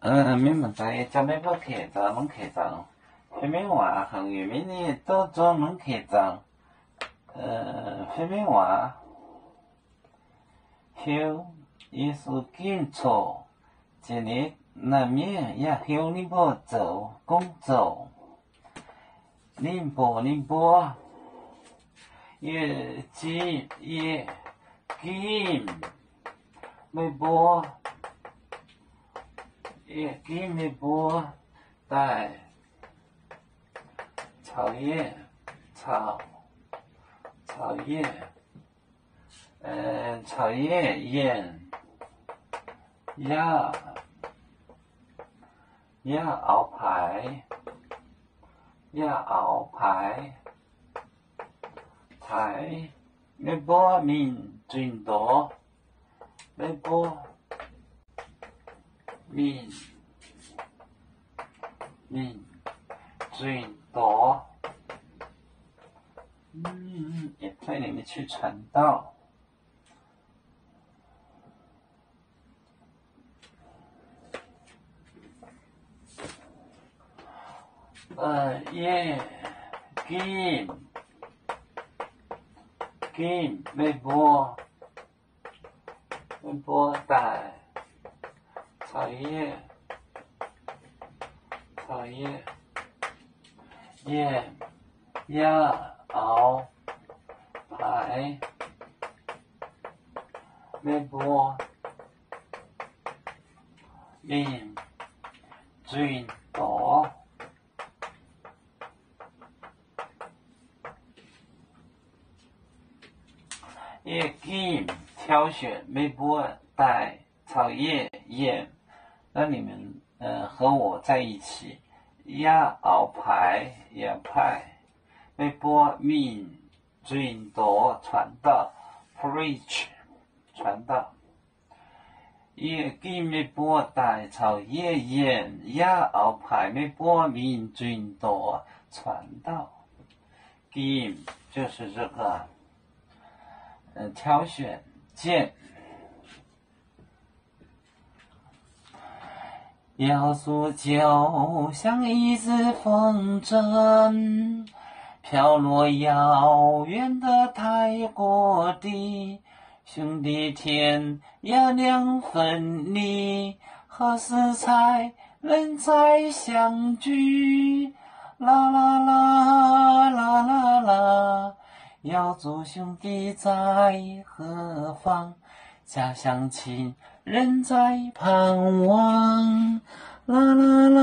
免问题，咱要要客栈，拢客栈。什么话？恒源明年都专门客栈。什么话？后也是紧凑，一日难免也后你要做工作。宁波，也紧也紧，没波。也给没波带草叶草叶草叶盐鸭熬排台没波民最多没波民最多，也推你们去传道。也给没波带草叶盐鸭熬排没波民最多。也给挑选没波带草叶盐，让你们和我在一起。鸭熬排没波民最多传道 preach 传道。也给没波带草叶盐鸭熬排没波民最多传道。给就是这个挑选见。要诉就像一只风筝，飘落遥远的泰国地，兄弟天涯两分离，何时才能再相聚？啦啦啦啦啦啦，要做兄弟在何方？家乡亲人在盼望，啦啦啦